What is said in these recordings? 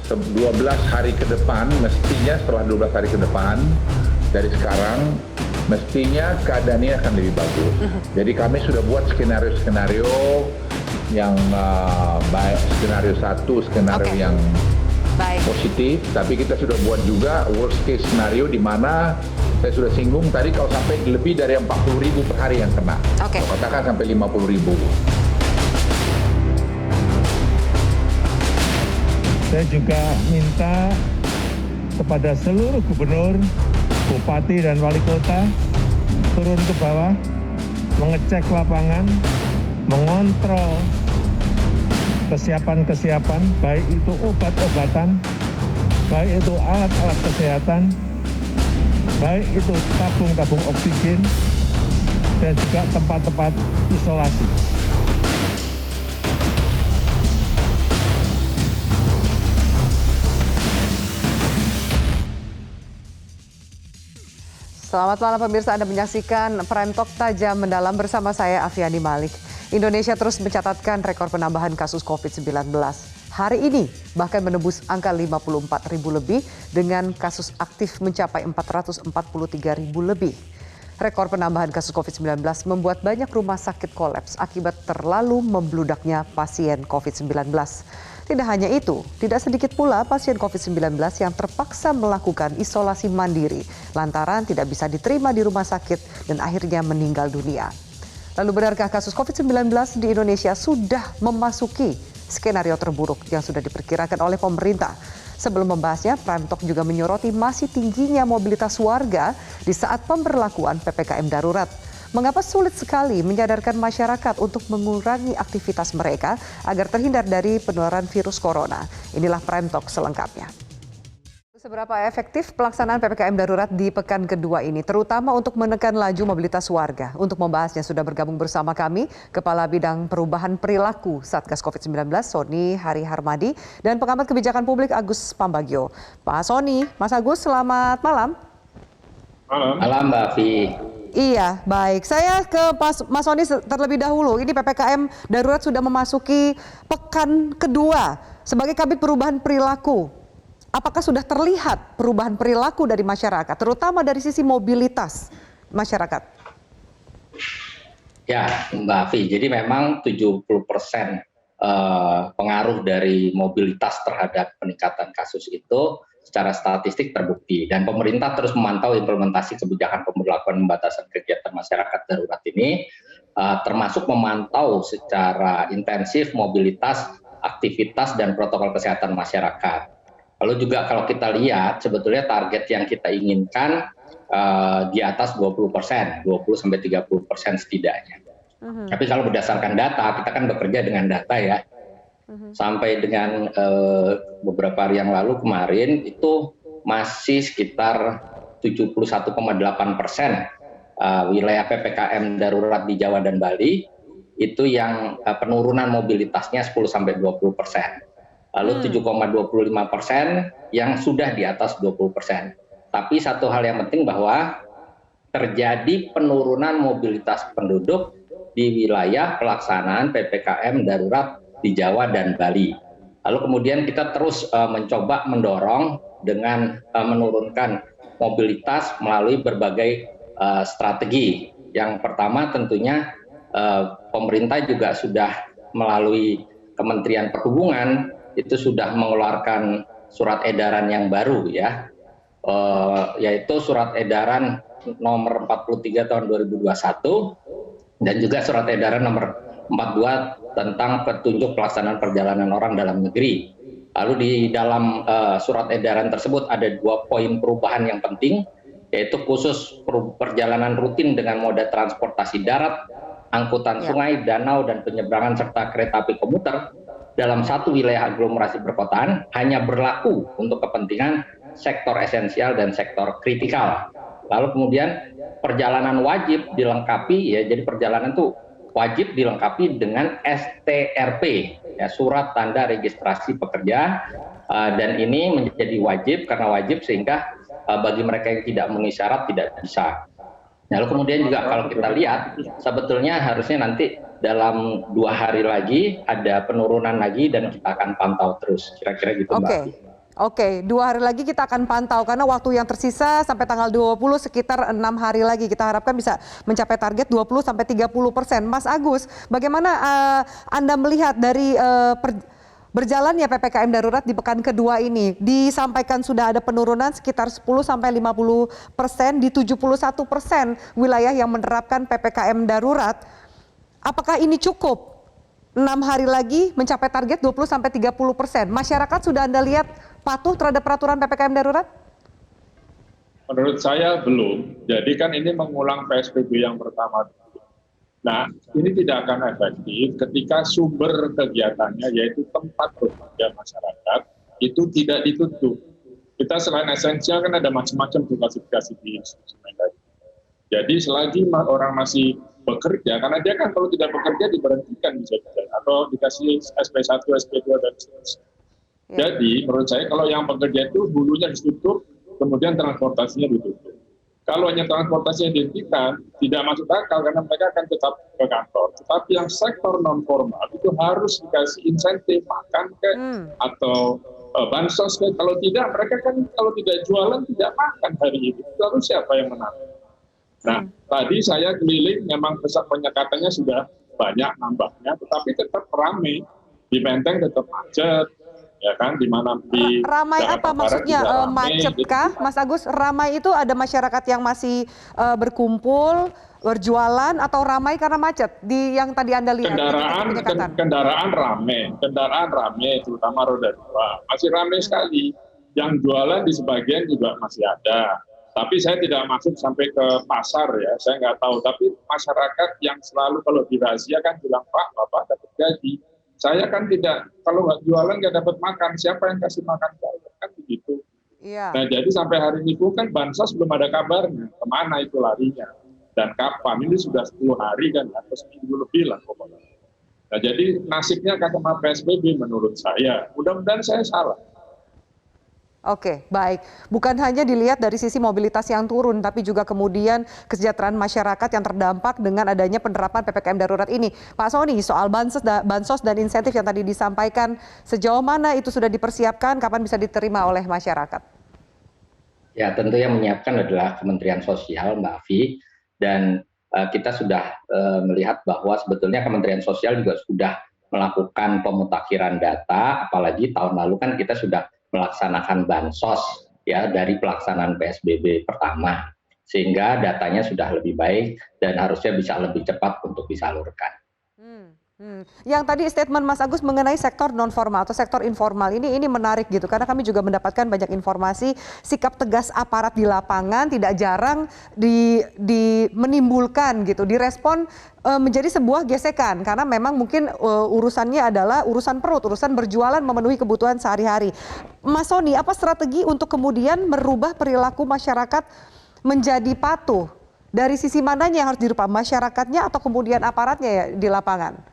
12 hari ke depan, mestinya setelah 12 hari ke depan dari sekarang, mestinya keadaannya akan lebih bagus. Jadi kami sudah buat skenario-skenario yang baik, skenario 1, skenario yang positif, tapi kita sudah buat juga worst case scenario di mana saya sudah singgung tadi kalau sampai lebih dari 40.000 per hari yang kena. Katakan sampai 50.000. Saya juga minta kepada seluruh gubernur, bupati dan wali kota turun ke bawah, mengecek lapangan, mengontrol kesiapan, baik itu obat-obatan, baik itu alat-alat kesehatan, baik itu tabung-tabung oksigen, dan juga tempat-tempat isolasi. Selamat malam pemirsa, Anda menyaksikan Prime Talk Tajam Mendalam bersama saya Afiani Malik. Indonesia terus mencatatkan rekor penambahan kasus COVID-19. Hari ini bahkan menembus angka 54.000 lebih dengan kasus aktif mencapai 443.000 lebih. Rekor penambahan kasus COVID-19 membuat banyak rumah sakit kolaps akibat terlalu membludaknya pasien COVID-19. Tidak hanya itu, tidak sedikit pula pasien COVID-19 yang terpaksa melakukan isolasi mandiri lantaran tidak bisa diterima di rumah sakit dan akhirnya meninggal dunia. Lalu benarkah kasus COVID-19 di Indonesia sudah memasuki skenario terburuk yang sudah diperkirakan oleh pemerintah? Sebelum membahasnya, Prime Talk juga menyoroti masih tingginya mobilitas warga di saat pemberlakuan PPKM darurat. Mengapa sulit sekali menyadarkan masyarakat untuk mengurangi aktivitas mereka agar terhindar dari penularan virus corona? Inilah Prime Talk selengkapnya. Seberapa efektif pelaksanaan PPKM darurat di pekan kedua ini, terutama untuk menekan laju mobilitas warga? Untuk membahasnya sudah bergabung bersama kami Kepala Bidang Perubahan Perilaku Satgas COVID-19, Sony Hari Harmadi, dan pengamat kebijakan publik Agus Pambagio. Pak Sony, Mas Agus, selamat malam. Malam Mbak Fi. Iya, baik. Saya ke Mas Sony terlebih dahulu. Ini PPKM darurat sudah memasuki pekan kedua. Sebagai Kabid Perubahan Perilaku, apakah sudah terlihat perubahan perilaku dari masyarakat, terutama dari sisi mobilitas masyarakat? Ya, Mbak Fi. Jadi memang 70% pengaruh dari mobilitas terhadap peningkatan kasus itu secara statistik terbukti, dan pemerintah terus memantau implementasi kebijakan pemberlakuan pembatasan kegiatan masyarakat darurat ini, termasuk memantau secara intensif mobilitas, aktivitas, dan protokol kesehatan masyarakat. Lalu juga kalau kita lihat sebetulnya target yang kita inginkan di atas 20%, 20-30% setidaknya. Tapi kalau berdasarkan data, kita kan bekerja dengan data ya. Sampai dengan beberapa hari yang lalu kemarin itu masih sekitar 71,8% wilayah PPKM darurat di Jawa dan Bali itu yang penurunan mobilitasnya 10-20%. Lalu 7,25% yang sudah di atas 20%. Tapi satu hal yang penting bahwa terjadi penurunan mobilitas penduduk di wilayah pelaksanaan PPKM darurat di Jawa dan Bali. Lalu kemudian kita terus mencoba mendorong dengan menurunkan mobilitas melalui berbagai strategi. Yang pertama tentunya pemerintah juga sudah melalui Kementerian Perhubungan itu sudah mengeluarkan surat edaran yang baru ya, yaitu surat edaran nomor 43 tahun 2021 dan juga surat edaran nomor 42 tentang petunjuk pelaksanaan perjalanan orang dalam negeri. Lalu di dalam surat edaran tersebut ada 2 poin perubahan yang penting, yaitu khusus perjalanan rutin dengan moda transportasi darat, angkutan sungai, danau, dan penyeberangan serta kereta api komuter dalam satu wilayah aglomerasi perkotaan hanya berlaku untuk kepentingan sektor esensial dan sektor kritikal. Lalu kemudian perjalanan wajib dilengkapi ya, jadi perjalanan itu wajib dilengkapi dengan STRP, ya, surat tanda registrasi pekerja, dan ini menjadi wajib karena wajib sehingga bagi mereka yang tidak memenuhi syarat tidak bisa. Lalu kemudian juga kalau kita lihat sebetulnya harusnya nanti dalam 2 hari lagi ada penurunan lagi dan kita akan pantau terus, kira-kira gitu Mbak. Oke, 2 hari lagi kita akan pantau karena waktu yang tersisa sampai tanggal 20 sekitar 6 hari lagi. Kita harapkan bisa mencapai target 20-30%. Mas Agus, bagaimana Anda melihat dari berjalannya PPKM darurat di pekan kedua ini? Disampaikan sudah ada penurunan sekitar 10-50% di 71% wilayah yang menerapkan PPKM darurat. Apakah ini cukup? 6 hari lagi mencapai target 20-30%. Masyarakat sudah Anda lihat patuh terhadap peraturan PPKM darurat? Menurut saya belum. Jadi kan ini mengulang PSBB yang pertama. Nah, ini tidak akan efektif ketika sumber kegiatannya, yaitu tempat bekerja masyarakat, itu tidak ditutup. Kita selain esensial kan ada macam-macam tugas-tugas di institusi Mendagri. Jadi selagi orang masih bekerja, karena dia kan kalau tidak bekerja diberhentikan bisa atau dikasih SP1, SP2 dan seterusnya. Jadi menurut saya kalau yang bekerja itu hulunya ditutup, kemudian transportasinya ditutup. Kalau hanya transportasinya dihentikan, tidak masuk akal karena mereka akan tetap ke kantor. Tetapi yang sektor non formal itu harus dikasih insentif makan atau bansos ke. Kalau tidak, mereka kan kalau tidak jualan tidak makan hari ini. Lalu siapa yang menang? Nah, tadi saya keliling memang penyekatannya sudah banyak nambahnya, tetapi tetap ramai. Di Menteng tetap macet. Ya kan, di mana di ramai Jakarta apa maksudnya? Macet kah, gitu. Mas Agus? Ramai itu ada masyarakat yang masih berkumpul, berjualan, atau ramai karena macet di yang tadi Anda lihat? Kendaraan ramai, terutama roda 2. Masih ramai sekali. Yang jualan di sebagian juga masih ada. Tapi saya tidak masuk sampai ke pasar ya, saya nggak tahu. Tapi masyarakat yang selalu kalau dirazia kan bilang, Pak, Bapak dapat gaji. Saya kan tidak, kalau nggak jualan nggak dapat makan, siapa yang kasih makan saya? Kan begitu. Iya. Nah jadi sampai hari ini pun kan bansos belum ada kabarnya, kemana itu larinya, dan kapan, ini sudah 10 hari kan, atau seminggu lebih lah pokoknya. Nah jadi nasibnya kata PSBB menurut saya, mudah-mudahan saya salah. Oke, baik. Bukan hanya dilihat dari sisi mobilitas yang turun, tapi juga kemudian kesejahteraan masyarakat yang terdampak dengan adanya penerapan PPKM darurat ini. Pak Sony, soal bansos dan insentif yang tadi disampaikan, sejauh mana itu sudah dipersiapkan, kapan bisa diterima oleh masyarakat? Ya, tentu yang menyiapkan adalah Kementerian Sosial, Mbak Afi, dan kita sudah melihat bahwa sebetulnya Kementerian Sosial juga sudah melakukan pemutakhiran data, apalagi tahun lalu kan kita sudah melaksanakan bansos ya dari pelaksanaan PSBB pertama, sehingga datanya sudah lebih baik dan harusnya bisa lebih cepat untuk disalurkan. Yang tadi statement Mas Agus mengenai sektor non formal atau sektor informal ini menarik gitu, karena kami juga mendapatkan banyak informasi sikap tegas aparat di lapangan tidak jarang menimbulkan gitu, direspon menjadi sebuah gesekan karena memang mungkin urusannya adalah urusan perut, urusan berjualan memenuhi kebutuhan sehari-hari. Mas Sony, apa strategi untuk kemudian merubah perilaku masyarakat menjadi patuh? Dari sisi mananya yang harus dirubah, masyarakatnya atau kemudian aparatnya ya di lapangan?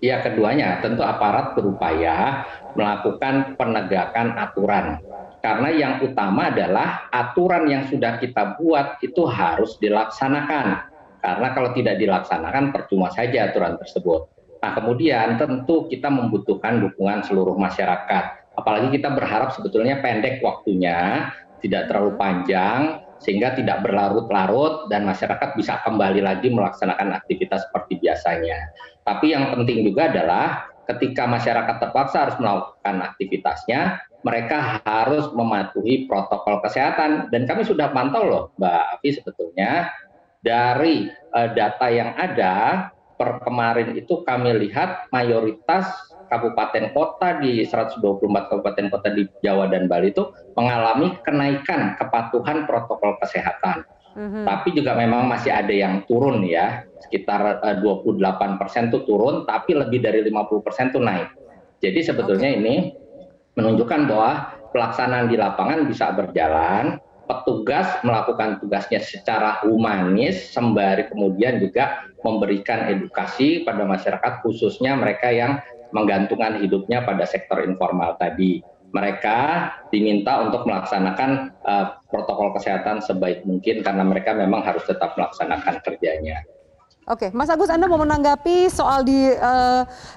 Ya, keduanya. Tentu aparat berupaya melakukan penegakan aturan. Karena yang utama adalah aturan yang sudah kita buat itu harus dilaksanakan. Karena kalau tidak dilaksanakan percuma saja aturan tersebut. Nah, kemudian tentu kita membutuhkan dukungan seluruh masyarakat. Apalagi kita berharap sebetulnya pendek waktunya, tidak terlalu panjang, sehingga tidak berlarut-larut dan masyarakat bisa kembali lagi melaksanakan aktivitas seperti biasanya. Tapi yang penting juga adalah ketika masyarakat terpaksa harus melakukan aktivitasnya, mereka harus mematuhi protokol kesehatan. Dan kami sudah pantau loh Mbak Afi, sebetulnya dari data yang ada per kemarin itu kami lihat mayoritas kabupaten kota di 124 kabupaten kota di Jawa dan Bali itu mengalami kenaikan kepatuhan protokol kesehatan. Tapi juga memang masih ada yang turun ya, sekitar 28% itu turun, tapi lebih dari 50% itu naik. Jadi sebetulnya ini menunjukkan bahwa pelaksanaan di lapangan bisa berjalan, petugas melakukan tugasnya secara humanis, sembari kemudian juga memberikan edukasi pada masyarakat, khususnya mereka yang menggantungkan hidupnya pada sektor informal tadi. Mereka diminta untuk melaksanakan protokol kesehatan sebaik mungkin karena mereka memang harus tetap melaksanakan kerjanya. Oke, Mas Agus, Anda mau menanggapi soal di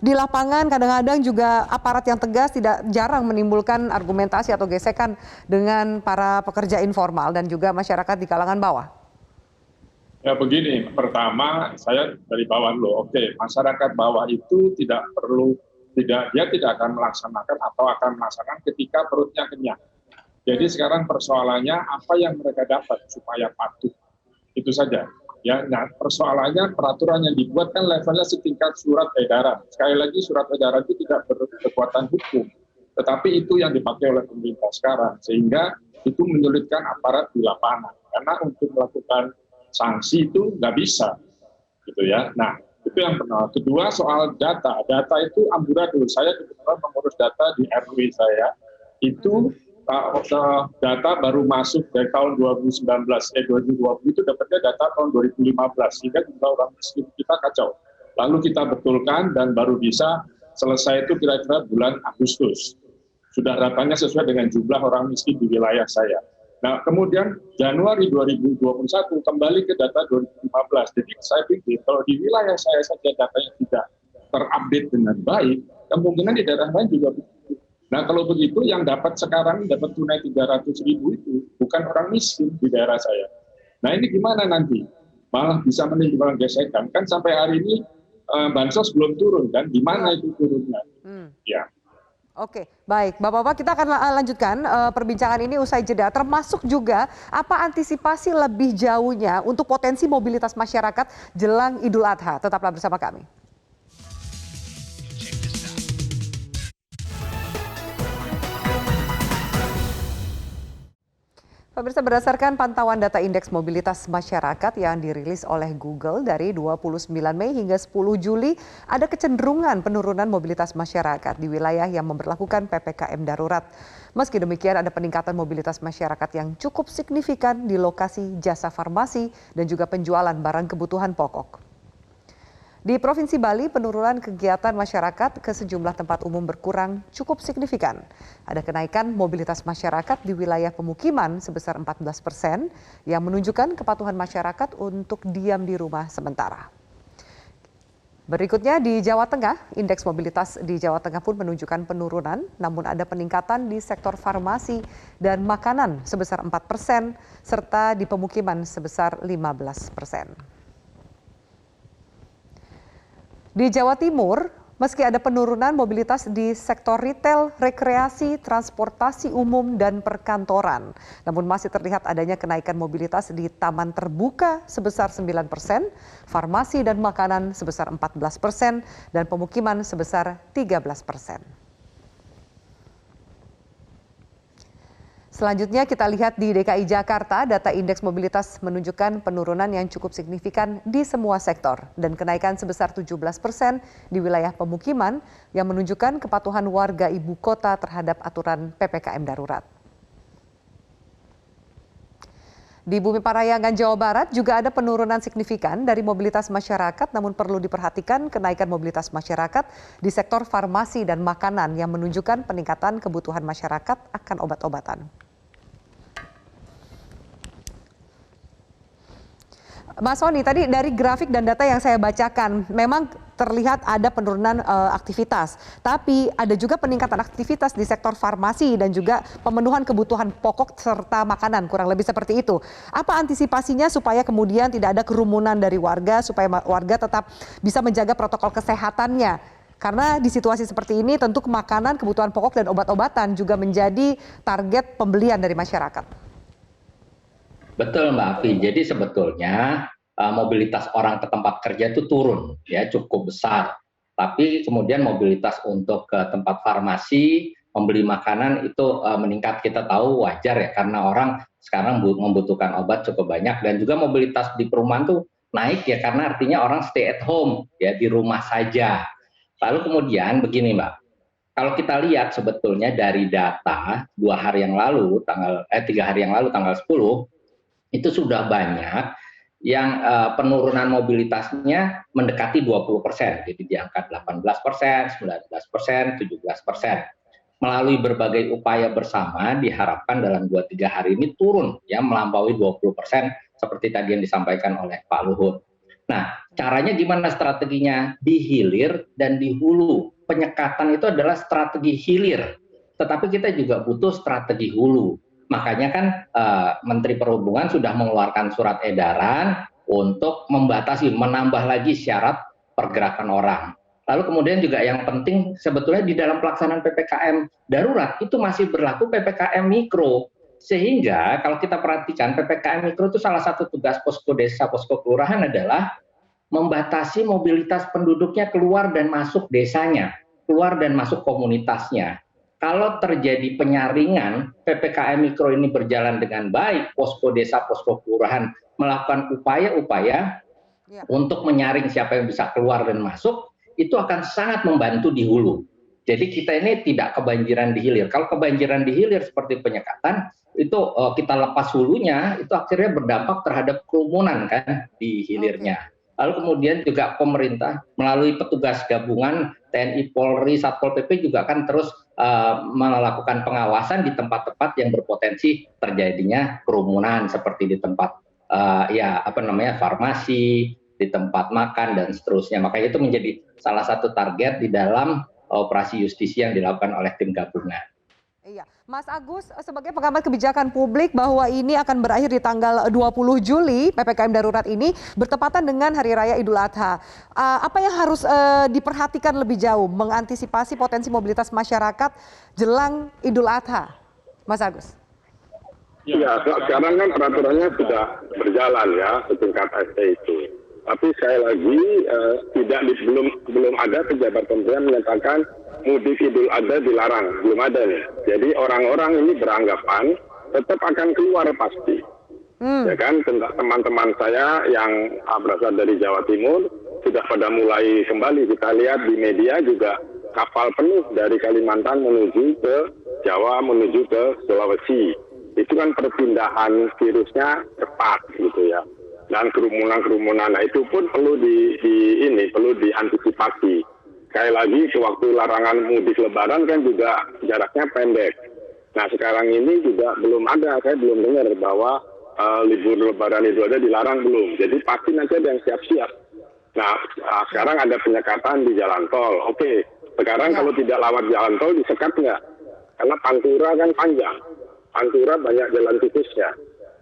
lapangan kadang-kadang juga aparat yang tegas tidak jarang menimbulkan argumentasi atau gesekan dengan para pekerja informal dan juga masyarakat di kalangan bawah? Ya begini, pertama saya dari bawah dulu. Oke, masyarakat bawah itu tidak akan melaksanakan atau akan melaksanakan ketika perutnya kenyang. Jadi sekarang persoalannya apa yang mereka dapat supaya patuh, itu saja. Ya, nah persoalannya peraturan yang dibuat kan levelnya setingkat surat edaran. Sekali lagi surat edaran itu tidak berkekuatan hukum, tetapi itu yang dipakai oleh pemerintah sekarang, sehingga itu menyulitkan aparat di lapangan. Karena untuk melakukan sanksi itu nggak bisa, gitu ya. Nah itu yang pertama. Kedua soal data itu amburadul. Saya kebetulan mengurus data di RW saya. Itu data baru masuk dari tahun 2020 itu dapatnya data tahun 2015, sehingga jumlah orang miskin kita kacau. Lalu kita betulkan dan baru bisa selesai itu kira-kira bulan Agustus. Sudah datanya sesuai dengan jumlah orang miskin di wilayah saya. Nah, kemudian Januari 2021 kembali ke data 2015. Jadi saya pikir kalau di wilayah saya saja datanya tidak terupdate dengan baik, kemungkinan di daerah lain juga begitu. Nah, kalau begitu yang dapat sekarang dapat tunai 300.000 itu bukan orang miskin di daerah saya. Nah, ini gimana nanti? Malah bisa menimbulkan gesekan. Kan sampai hari ini bansos belum turun kan? Di mana itu turunnya? Ya. Oke, baik. Bapak-bapak, kita akan lanjutkan perbincangan ini usai jeda. Termasuk juga apa antisipasi lebih jauhnya untuk potensi mobilitas masyarakat jelang Idul Adha. Tetaplah bersama kami. Pemirsa, berdasarkan pantauan data indeks mobilitas masyarakat yang dirilis oleh Google dari 29 Mei hingga 10 Juli, ada kecenderungan penurunan mobilitas masyarakat di wilayah yang memberlakukan PPKM darurat. Meski demikian, ada peningkatan mobilitas masyarakat yang cukup signifikan di lokasi jasa farmasi dan juga penjualan barang kebutuhan pokok. Di Provinsi Bali, penurunan kegiatan masyarakat ke sejumlah tempat umum berkurang cukup signifikan. Ada kenaikan mobilitas masyarakat di wilayah pemukiman sebesar 14% yang menunjukkan kepatuhan masyarakat untuk diam di rumah sementara. Berikutnya di Jawa Tengah, indeks mobilitas di Jawa Tengah pun menunjukkan penurunan, namun ada peningkatan di sektor farmasi dan makanan sebesar 4%, serta di pemukiman sebesar 15%. Di Jawa Timur, meski ada penurunan mobilitas di sektor retail, rekreasi, transportasi umum, dan perkantoran, namun masih terlihat adanya kenaikan mobilitas di taman terbuka sebesar 9%, farmasi dan makanan sebesar 14%, dan pemukiman sebesar 13%. Selanjutnya kita lihat di DKI Jakarta, data indeks mobilitas menunjukkan penurunan yang cukup signifikan di semua sektor dan kenaikan sebesar 17% di wilayah pemukiman yang menunjukkan kepatuhan warga ibu kota terhadap aturan PPKM darurat. Di Bumi Parahyangan, Jawa Barat juga ada penurunan signifikan dari mobilitas masyarakat, namun perlu diperhatikan kenaikan mobilitas masyarakat di sektor farmasi dan makanan yang menunjukkan peningkatan kebutuhan masyarakat akan obat-obatan. Mas Soni, tadi dari grafik dan data yang saya bacakan, memang terlihat ada penurunan aktivitas. Tapi ada juga peningkatan aktivitas di sektor farmasi dan juga pemenuhan kebutuhan pokok serta makanan, kurang lebih seperti itu. Apa antisipasinya supaya kemudian tidak ada kerumunan dari warga, supaya warga tetap bisa menjaga protokol kesehatannya? Karena di situasi seperti ini tentu makanan, kebutuhan pokok dan obat-obatan juga menjadi target pembelian dari masyarakat. Betul Mbak Afi, jadi sebetulnya mobilitas orang ke tempat kerja itu turun, ya cukup besar. Tapi kemudian mobilitas untuk ke tempat farmasi, membeli makanan itu meningkat, kita tahu wajar ya, karena orang sekarang membutuhkan obat cukup banyak. Dan juga mobilitas di perumahan tuh naik ya, karena artinya orang stay at home, ya di rumah saja. Lalu kemudian begini Mbak, kalau kita lihat sebetulnya dari data 3 hari yang lalu tanggal 10, itu sudah banyak yang penurunan mobilitasnya mendekati 20%, jadi di angka 18%, 19%, 17%. Melalui berbagai upaya bersama diharapkan dalam 2-3 hari ini turun ya melampaui 20% seperti tadi yang disampaikan oleh Pak Luhut. Nah, caranya gimana strateginya? Di hilir dan di hulu. Penyekatan itu adalah strategi hilir, tetapi kita juga butuh strategi hulu. Makanya kan Menteri Perhubungan sudah mengeluarkan surat edaran untuk membatasi, menambah lagi syarat pergerakan orang. Lalu kemudian juga yang penting sebetulnya di dalam pelaksanaan PPKM darurat itu masih berlaku PPKM mikro. Sehingga kalau kita perhatikan PPKM mikro itu salah satu tugas posko desa, posko kelurahan adalah membatasi mobilitas penduduknya keluar dan masuk desanya, keluar dan masuk komunitasnya. Kalau terjadi penyaringan, PPKM mikro ini berjalan dengan baik, posko desa, posko kelurahan melakukan upaya-upaya untuk menyaring siapa yang bisa keluar dan masuk, itu akan sangat membantu di hulu. Jadi kita ini tidak kebanjiran di hilir. Kalau kebanjiran di hilir seperti penyekatan, itu kita lepas hulunya, itu akhirnya berdampak terhadap kerumunan kan di hilirnya. Lalu kemudian juga pemerintah melalui petugas gabungan TNI, Polri, Satpol PP juga kan terus melakukan pengawasan di tempat-tempat yang berpotensi terjadinya kerumunan seperti di tempat farmasi, di tempat makan dan seterusnya. Makanya itu menjadi salah satu target di dalam operasi justisi yang dilakukan oleh tim gabungan. Iya, Mas Agus sebagai pengamat kebijakan publik bahwa ini akan berakhir di tanggal 20 Juli, PPKM darurat ini bertepatan dengan Hari Raya Idul Adha. Apa yang harus diperhatikan lebih jauh mengantisipasi potensi mobilitas masyarakat jelang Idul Adha, Mas Agus? Ya, sekarang kan peraturannya sudah berjalan ya setingkat ST itu. Tapi sekali lagi belum ada pejabat kementerian menyatakan mudik Idul Adha dilarang, belum ada nih. Jadi orang-orang ini beranggapan tetap akan keluar pasti. Ya kan, teman-teman saya yang berasal dari Jawa Timur sudah pada mulai kembali. Kita lihat di media juga kapal penuh dari Kalimantan menuju ke Jawa, menuju ke Sulawesi. Itu kan perpindahan virusnya cepat gitu ya. Dan kerumunan-kerumunan, nah itu pun perlu perlu diantisipasi. Sekali lagi waktu larangan mudik Lebaran kan juga jaraknya pendek. Nah sekarang ini juga belum ada, saya belum dengar bahwa libur Lebaran itu ada dilarang belum. Jadi pasti nanti ada yang siap-siap. Nah sekarang ada penyekatan di jalan tol. Oke, sekarang kalau tidak lewat jalan tol disekat nggak? Karena Pantura kan panjang. Pantura banyak jalan tikusnya.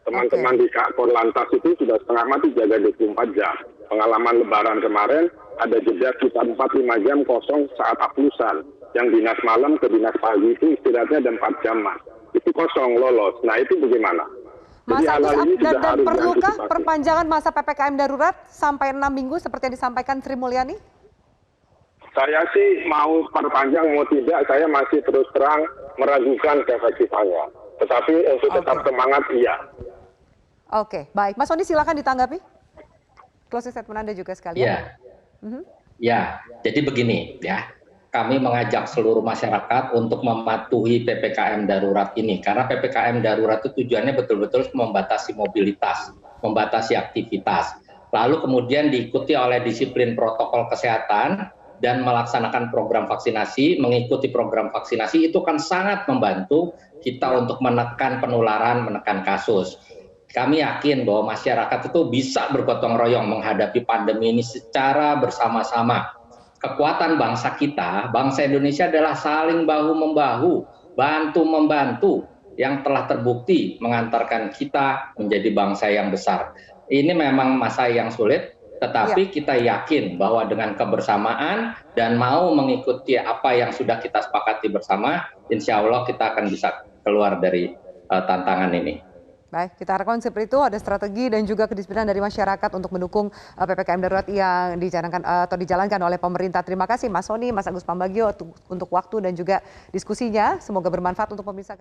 Teman-teman di Korlantas itu sudah setengah mati jaga 24 jam. Pengalaman Lebaran kemarin ada jeda sekitar 4-5 jam kosong saat aplusan. Yang dinas malam ke dinas pagi itu istirahatnya ada 4 jam. Itu kosong lolos. Nah itu bagaimana? Mas Agus, dan perlukah perpanjangan masa PPKM darurat sampai 6 minggu seperti yang disampaikan Sri Mulyani? Saya sih mau perpanjang mau tidak, saya masih terus terang meragukan keefektifannya. Tetapi untuk tetap semangat iya. Oke, baik. Mas Soni silakan ditanggapi. Closing statement Anda juga sekalian. Ya, ya. Jadi begini ya, kami mengajak seluruh masyarakat untuk mematuhi PPKM darurat ini. Karena PPKM darurat itu tujuannya betul-betul membatasi mobilitas, membatasi aktivitas. Lalu kemudian diikuti oleh disiplin protokol kesehatan dan melaksanakan program vaksinasi, mengikuti program vaksinasi itu kan sangat membantu kita untuk menekan penularan, menekan kasus. Kami yakin bahwa masyarakat itu bisa bergotong royong menghadapi pandemi ini secara bersama-sama. Kekuatan bangsa kita, bangsa Indonesia adalah saling bahu-membahu, bantu-membantu yang telah terbukti mengantarkan kita menjadi bangsa yang besar. Ini memang masa yang sulit, tetapi kita yakin bahwa dengan kebersamaan dan mau mengikuti apa yang sudah kita sepakati bersama, insya Allah kita akan bisa keluar dari tantangan ini. Baik, kita harapkan seperti itu ada strategi dan juga kedisiplinan dari masyarakat untuk mendukung PPKM darurat yang dijalankan oleh pemerintah. Terima kasih Mas Soni, Mas Agus Pambagio untuk waktu dan juga diskusinya. Semoga bermanfaat untuk pemirsa.